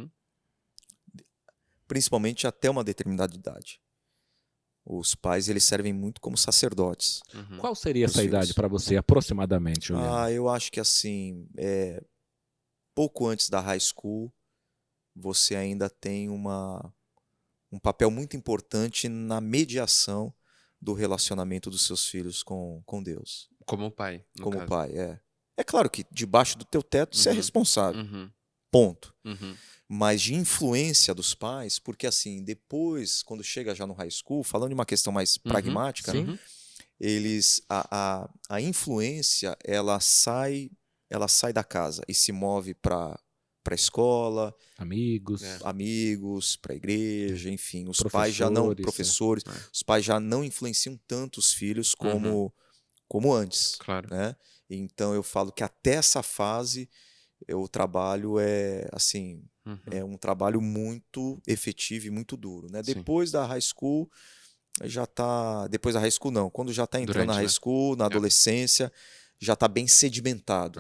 Principalmente até uma determinada idade. Os pais, eles servem muito como sacerdotes. Qual seria essa idade para você, aproximadamente, Juliano? Eu acho que, assim, pouco antes da high school, você ainda tem um papel muito importante na mediação do relacionamento dos seus filhos com Deus. Como pai, no Como caso. pai, É claro que debaixo do teu teto você é responsável. Ponto. Mas de influência dos pais, porque assim, depois, quando chega já no high school, falando de uma questão mais pragmática, a influência, ela sai da casa e se move para a escola, amigos, para a igreja, enfim, os pais já não, professores, os pais já não influenciam tanto os filhos como antes, claro, né? Então eu falo que até essa fase o trabalho é um trabalho muito efetivo e muito duro, né? Depois da high school depois da high school não, quando já está entrando na high school, na adolescência, já está bem sedimentado.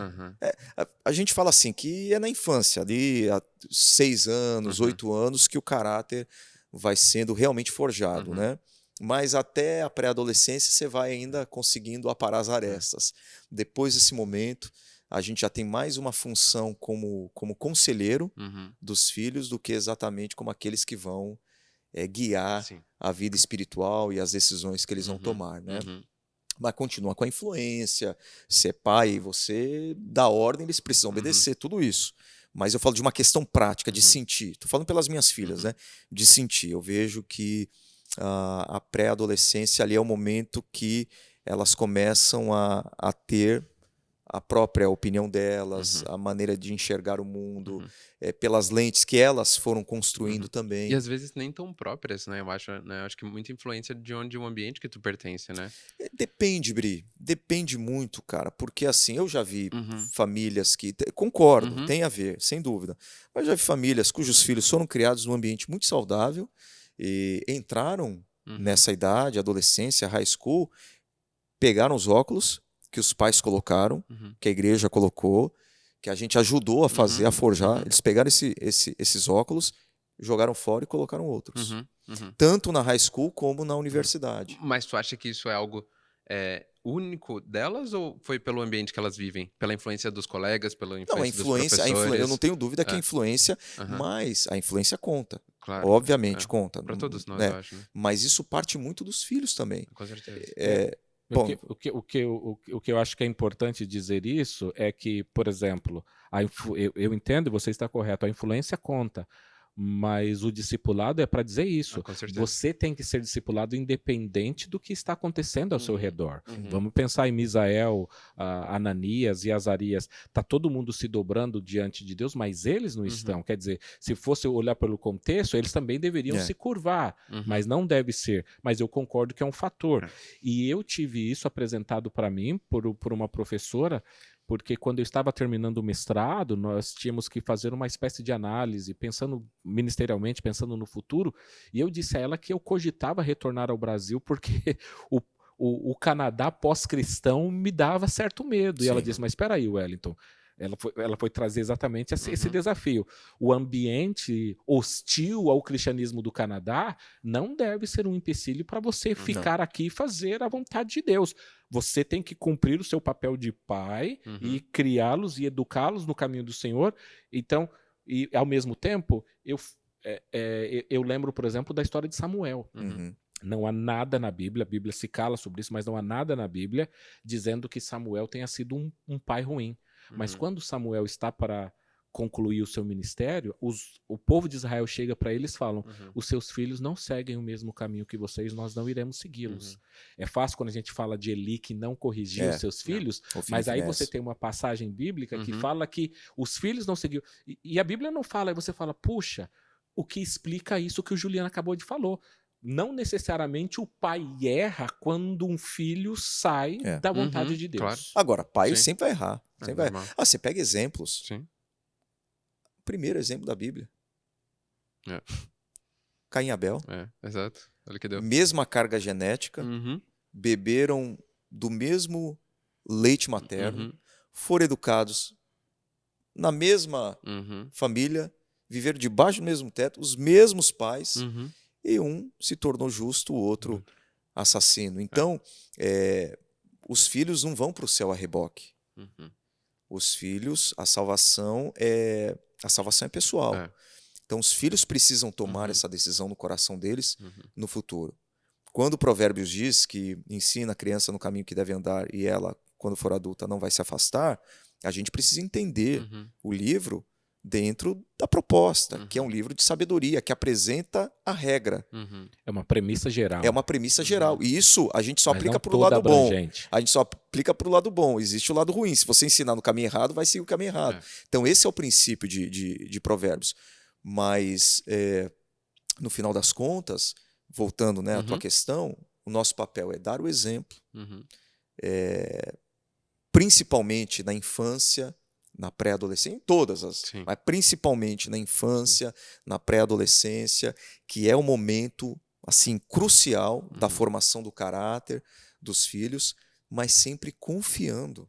A gente fala assim que é na infância, ali há 6 anos, 8 anos, que o caráter vai sendo realmente forjado, né? Mas até a pré-adolescência você vai ainda conseguindo aparar as arestas. Depois desse momento, a gente já tem mais uma função como conselheiro dos filhos do que exatamente como aqueles que vão guiar a vida espiritual e as decisões que eles vão tomar, né? mas continua com a influência. Se é pai e você dá ordem, eles precisam obedecer, tudo isso. Mas eu falo de uma questão prática, de sentir. Estou falando pelas minhas filhas, né? De sentir. Eu vejo que a pré-adolescência ali é o momento que elas começam a ter a própria opinião delas, a maneira de enxergar o mundo, pelas lentes que elas foram construindo também. E às vezes nem tão próprias, né? Eu acho, né? Eu acho que muita influência de um ambiente que tu pertence, né? Depende, Bri. Depende muito, cara. Porque assim, eu já vi famílias que. Concordo, tem a ver, sem dúvida. Mas já vi famílias cujos filhos foram criados num ambiente muito saudável e entraram nessa idade, adolescência, high school, pegaram os óculos que os pais colocaram, que a igreja colocou, que a gente ajudou a fazer, a forjar. Eles pegaram esses óculos, jogaram fora e colocaram outros. Tanto na high school como na universidade. Mas tu acha que isso é algo único delas ou foi pelo ambiente que elas vivem? Pela influência dos colegas, pela influência dos professores? Eu não tenho dúvida que a influência, mas a influência conta. Claro, obviamente conta. Para todos nós, né? eu acho. Né? Mas isso parte muito dos filhos também. Com certeza. Bom, o que eu acho que é importante dizer isso é que, por exemplo, eu entendo e você está correto, a influência conta, mas o discipulado é para dizer isso. Com certeza. Você tem que ser discipulado independente do que está acontecendo ao seu redor. Vamos pensar em Misael, Ananias e Azarias. Está todo mundo se dobrando diante de Deus, mas eles não estão. Quer dizer, se fosse olhar pelo contexto, eles também deveriam se curvar, mas não deve ser. Mas eu concordo que é um fator. E eu tive isso apresentado para mim por uma professora, porque quando eu estava terminando o mestrado, nós tínhamos que fazer uma espécie de análise, pensando ministerialmente, pensando no futuro, e eu disse a ela que eu cogitava retornar ao Brasil porque o Canadá pós-cristão me dava certo medo. Sim. E ela disse, mas espera aí, Wellington, ela foi trazer exatamente esse desafio. O ambiente hostil ao cristianismo do Canadá não deve ser um empecilho para você ficar aqui e fazer a vontade de Deus. Você tem que cumprir o seu papel de pai e criá-los e educá-los no caminho do Senhor. Então, e ao mesmo tempo, eu lembro, por exemplo, da história de Samuel. Não há nada na Bíblia, a Bíblia se cala sobre isso, mas não há nada na Bíblia dizendo que Samuel tenha sido um pai ruim. Mas quando Samuel está para concluir o seu ministério, o povo de Israel chega para eles e falam, os seus filhos não seguem o mesmo caminho que vocês, nós não iremos segui-los. É fácil quando a gente fala de Eli que não corrigiu os seus filhos, mas aí você tem uma passagem bíblica que fala que os filhos não seguiram. E a Bíblia não fala, aí você fala, puxa, o que explica isso que o Juliano acabou de falar? Não necessariamente o pai erra quando um filho sai da vontade de Deus. Claro. Agora, pai sempre vai errar. Sempre vai errar. Você pega exemplos. Sim. Primeiro exemplo da Bíblia. Caim e Abel. Exato. Olha que deu. Mesma carga genética. Beberam do mesmo leite materno. Foram educados na mesma família. Viveram debaixo do mesmo teto. Os mesmos pais. E um se tornou justo, o outro assassino. Então, os filhos não vão para o céu a reboque. Os filhos, a salvação é pessoal. Então, os filhos precisam tomar essa decisão no coração deles no futuro. Quando o Provérbios diz que ensina a criança no caminho que deve andar e ela, quando for adulta, não vai se afastar, a gente precisa entender o livro dentro da proposta, que é um livro de sabedoria, que apresenta a regra. É uma premissa geral. É uma premissa geral. E isso a gente só aplica para o lado bom. A gente só aplica para o lado bom. Existe o lado ruim. Se você ensinar no caminho errado, vai seguir o caminho errado. Então esse é o princípio de Provérbios. Mas, no final das contas, voltando à tua questão, o nosso papel é dar o exemplo, principalmente na infância, na pré-adolescência, em todas mas principalmente na infância, na pré-adolescência, que é o momento assim crucial da formação do caráter dos filhos, mas sempre confiando.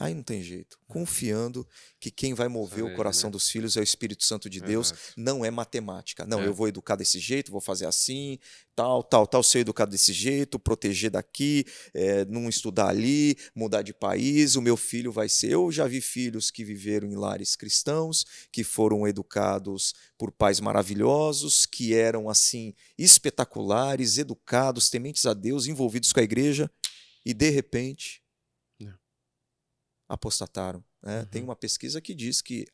Aí não tem jeito. Confiando que quem vai mover o coração dos filhos é o Espírito Santo de Deus, não é matemática. Não, eu vou educar desse jeito, vou fazer assim, tal, ser educado desse jeito, proteger daqui, não estudar ali, mudar de país, o meu filho vai ser... Eu já vi filhos que viveram em lares cristãos, que foram educados por pais maravilhosos, que eram assim espetaculares, educados, tementes a Deus, envolvidos com a igreja, e de repente Não. apostataram, né? Uhum. Tem uma pesquisa que diz que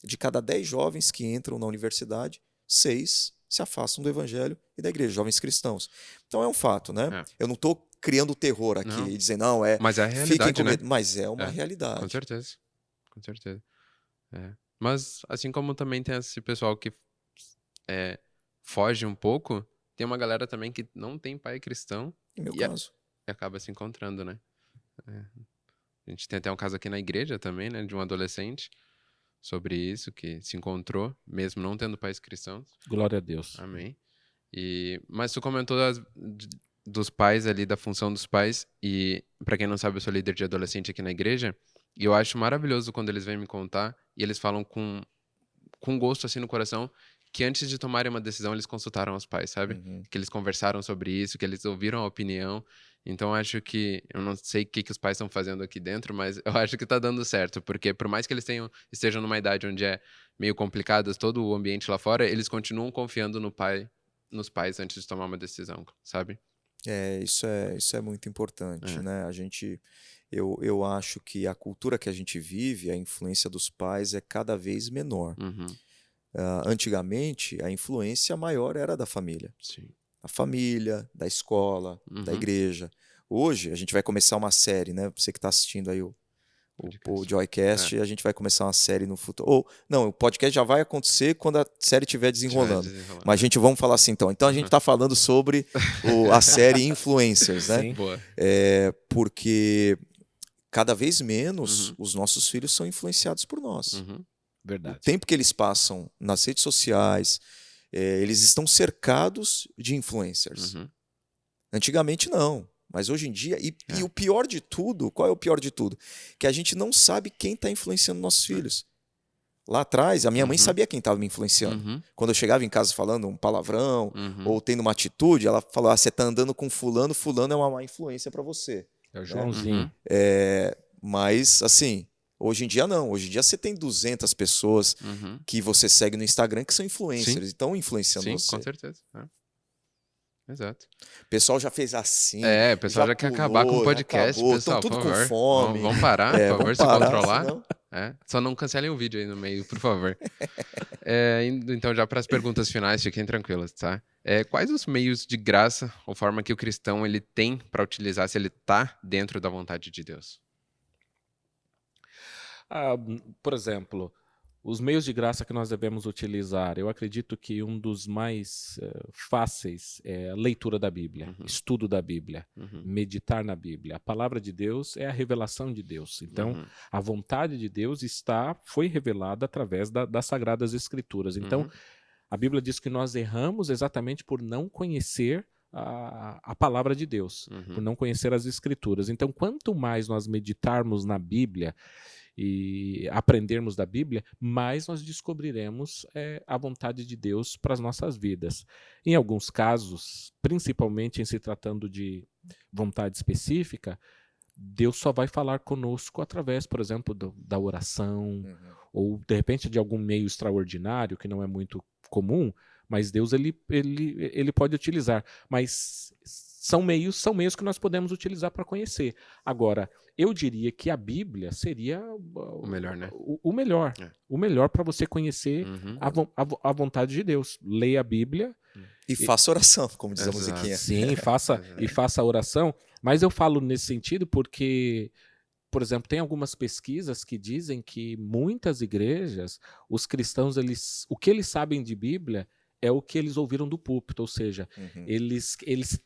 de cada 10 jovens que entram na universidade, 6 se afastam do evangelho e da igreja, jovens cristãos. Então é um fato, né? É. Eu não estou criando terror aqui Não. e dizendo, não, Mas é a fiquem realidade, com né? medo, mas é uma Com realidade. certeza. Com certeza. É. Mas, assim como também tem esse pessoal que foge um pouco, tem uma galera também que não tem pai cristão No meu e caso. acaba se encontrando, né? A gente tem até um caso aqui na igreja também, né? De um adolescente sobre isso, que se encontrou, mesmo não tendo pais cristãos. Glória a Deus. Amém. Mas tu comentou dos pais ali, da função dos pais, e pra quem não sabe, eu sou líder de adolescente aqui na igreja, e eu acho maravilhoso quando eles vêm me contar, e eles falam com gosto assim no coração, que antes de tomarem uma decisão, eles consultaram os pais, sabe? Uhum. Que eles conversaram sobre isso, que eles ouviram a opinião. Então, acho que, eu não sei o que os pais estão fazendo aqui dentro, mas eu acho que tá dando certo, porque por mais que eles estejam numa idade onde é meio complicado todo o ambiente lá fora, eles continuam confiando nos pais antes de tomar uma decisão, sabe? Isso é muito importante, É. né? Eu acho que a cultura que a gente vive, a influência dos pais é cada vez menor. Uhum. Antigamente, a influência maior era da família. Sim. A família, da escola, da Uhum. igreja. Hoje, a gente vai começar uma série, né? Você que está assistindo aí o Joycast, a gente vai começar uma série no futuro. Ou, não, o podcast já vai acontecer quando a série estiver desenrolando. Mas a gente vamos falar assim, então. Então, a gente está falando sobre a série Influencers, né? Sim. Boa. Porque cada vez menos os nossos filhos são influenciados por nós. Uhum. O Verdade. tempo que eles passam nas redes sociais, eles estão cercados de influencers. Uhum. Antigamente não, mas hoje em dia, e o pior de tudo, qual é o pior de tudo? Que a gente não sabe quem está influenciando nossos filhos. Lá atrás, a minha mãe sabia quem estava me influenciando. Uhum. Quando eu chegava em casa falando um palavrão Uhum. ou tendo uma atitude, ela falou: você está andando com fulano, fulano é uma má influência para você. É o Joãozinho. Mas, assim, hoje em dia não. Hoje em dia você tem 200 pessoas Uhum. que você segue no Instagram que são influencers e Sim. estão influenciando Sim, você. com certeza. Exato. O pessoal já fez assim. O pessoal já quer acabar com o podcast, pessoal, estão tudo por com favor. fome. Vamos parar, por favor, vamos se parar, controlar. senão... Só não cancelem o vídeo aí no meio, por favor. Indo então já para as perguntas finais, fiquem tranquilos, tá? Quais os meios de graça ou forma que o cristão ele tem para utilizar se ele tá dentro da vontade de Deus? Por exemplo, os meios de graça que nós devemos utilizar, eu acredito que um dos mais fáceis é a leitura da Bíblia, estudo da Bíblia, meditar na Bíblia. A palavra de Deus é a revelação de Deus. Então, a vontade de Deus foi revelada através das Sagradas Escrituras. Então, a Bíblia diz que nós erramos exatamente por não conhecer a palavra de Deus, por não conhecer as Escrituras. Então, quanto mais nós meditarmos na Bíblia e aprendermos da Bíblia, mais nós descobriremos a vontade de Deus para as nossas vidas. Em alguns casos, principalmente em se tratando de vontade específica, Deus só vai falar conosco através, por exemplo, da oração, ou de repente de algum meio extraordinário, que não é muito comum, mas Deus ele pode utilizar. Mas são meios que nós podemos utilizar para conhecer. Agora, eu diria que a Bíblia seria O melhor, né? O melhor. O melhor para você conhecer a vontade de Deus. Leia a Bíblia. E faça oração, como diz a musiquinha. Sim, faça a oração. Mas eu falo nesse sentido porque, por exemplo, tem algumas pesquisas que dizem que muitas igrejas, os cristãos, o que eles sabem de Bíblia é o que eles ouviram do púlpito, ou seja, eles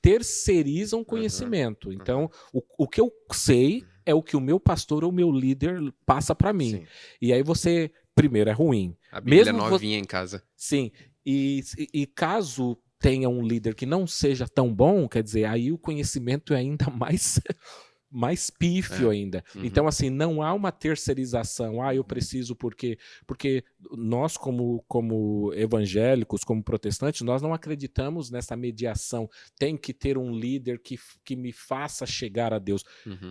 terceirizam conhecimento. Então, o que eu sei é o que o meu pastor ou o meu líder passa para mim. Sim. E aí você, primeiro, é ruim. A Bíblia é novinha em casa. Sim. E caso tenha um líder que não seja tão bom, quer dizer, aí o conhecimento é ainda mais pífio ainda. Então, assim, não há uma terceirização. Eu preciso porque nós, como evangélicos, como protestantes, nós não acreditamos nessa mediação. Tem que ter um líder que me faça chegar a Deus.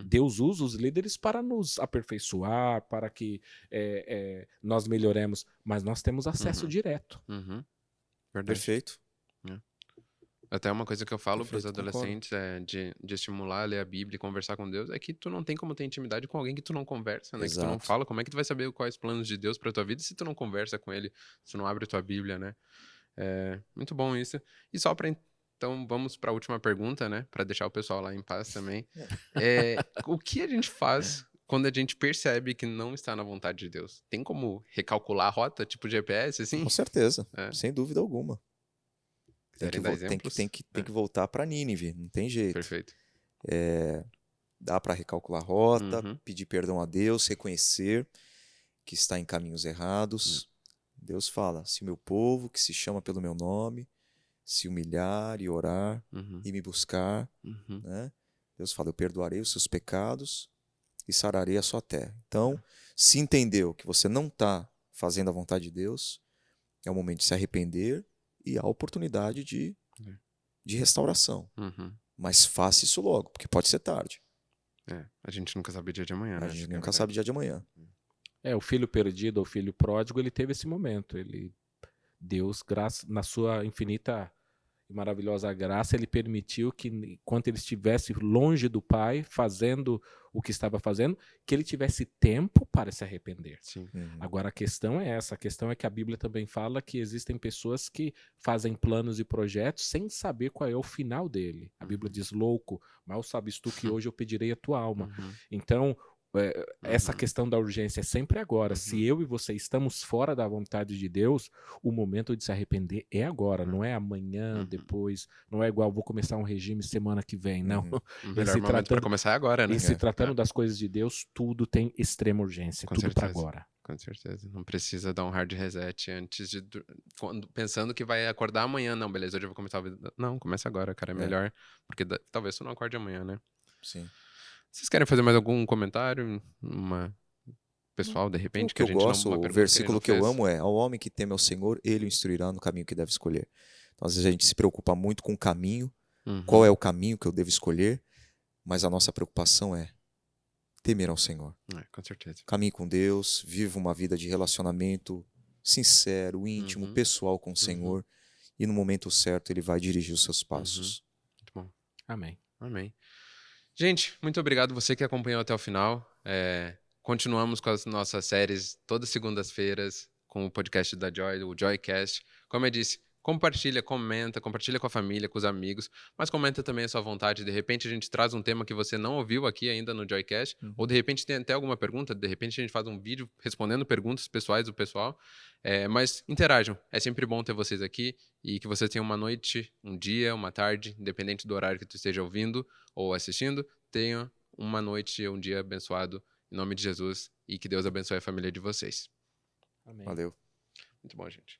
Deus usa os líderes para nos aperfeiçoar, para que nós melhoremos, mas nós temos acesso direto. Verdade. Perfeito. Até uma coisa que eu falo para os Perfeito, concordo. adolescentes é de estimular a ler a Bíblia e conversar com Deus, é que tu não tem como ter intimidade com alguém que tu não conversa, né? Que tu não Exato. fala. Como é que tu vai saber quais planos de Deus para tua vida se tu não conversa com ele, se tu não abre tua Bíblia, né? É muito bom isso. E só para então vamos para a última pergunta, né? Para deixar o pessoal lá em paz também. O que a gente faz quando a gente percebe que não está na vontade de Deus? Tem como recalcular a rota, tipo GPS, assim? Com certeza, É. sem dúvida alguma. Tem Quiserem que, dar vo- tem que, exemplos? tem que, tem É, que voltar para Nínive, não tem jeito. perfeito. Dá para recalcular a rota, Uhum. pedir perdão a Deus, reconhecer que está em caminhos errados. Deus fala: se o meu povo, que se chama pelo meu nome, se humilhar e orar Uhum. e me buscar, Uhum. né? Deus fala: eu perdoarei os seus pecados e sararei a sua terra. Então, se entendeu que você não está fazendo a vontade de Deus, é o momento de se arrepender e a oportunidade de restauração. Uhum. Mas faça isso logo, porque pode ser tarde. A gente nunca sabe o dia de amanhã, né? A gente Essa que é nunca verdade. sabe o dia de amanhã. O filho perdido, o filho pródigo, ele teve esse momento. Deus, na sua infinita e maravilhosa graça, ele permitiu que, enquanto ele estivesse longe do Pai, fazendo o que estava fazendo, que ele tivesse tempo para se arrepender. Sim. Agora, a questão é essa. A questão é que a Bíblia também fala que existem pessoas que fazem planos e projetos sem saber qual é o final dele. A Bíblia diz: louco, mal sabes tu que hoje eu pedirei a tua alma. Uhum. Então, essa Uhum. questão da urgência é sempre agora. Se eu e você estamos fora da vontade de Deus, o momento de se arrepender é agora, não é amanhã, depois, não é igual vou começar um regime semana que vem, não. O melhor momento para começar é agora, né? E se tratando das coisas de Deus, tudo tem extrema urgência, Com tudo para certeza. agora. Com certeza. Não precisa dar um hard reset antes de. Pensando que vai acordar amanhã. Não, beleza, hoje eu vou começar a vida. Não, começa agora, cara. É melhor. Porque talvez tu não acorde amanhã, né? Sim. Vocês querem fazer mais algum comentário? Pessoal, de O repente, que eu gosto, uma o pergunta versículo que que ele eu não fez? amo é: ao homem que teme ao Senhor, ele o instruirá no caminho que deve escolher. Então, às vezes a gente se preocupa muito com o caminho, qual é o caminho que eu devo escolher, mas a nossa preocupação é temer ao Senhor. Com certeza. Caminhe com Deus, viva uma vida de relacionamento sincero, íntimo, pessoal com o Senhor, e no momento certo ele vai dirigir os seus passos. Muito bom. Amém. Amém. Gente, muito obrigado você que acompanhou até o final. Continuamos com as nossas séries todas segundas-feiras com o podcast da Joy, o Joycast. Como eu disse, compartilha, comenta, compartilha com a família, com os amigos, mas comenta também a sua vontade. De repente a gente traz um tema que você não ouviu aqui ainda no Joycast, ou de repente tem até alguma pergunta, de repente a gente faz um vídeo respondendo perguntas pessoais do pessoal. Mas interajam, é sempre bom ter vocês aqui e que vocês tenham uma noite, um dia, uma tarde, independente do horário que tu esteja ouvindo ou assistindo, tenha uma noite, um dia abençoado em nome de Jesus e que Deus abençoe a família de vocês. Amém. Valeu. Muito bom, gente.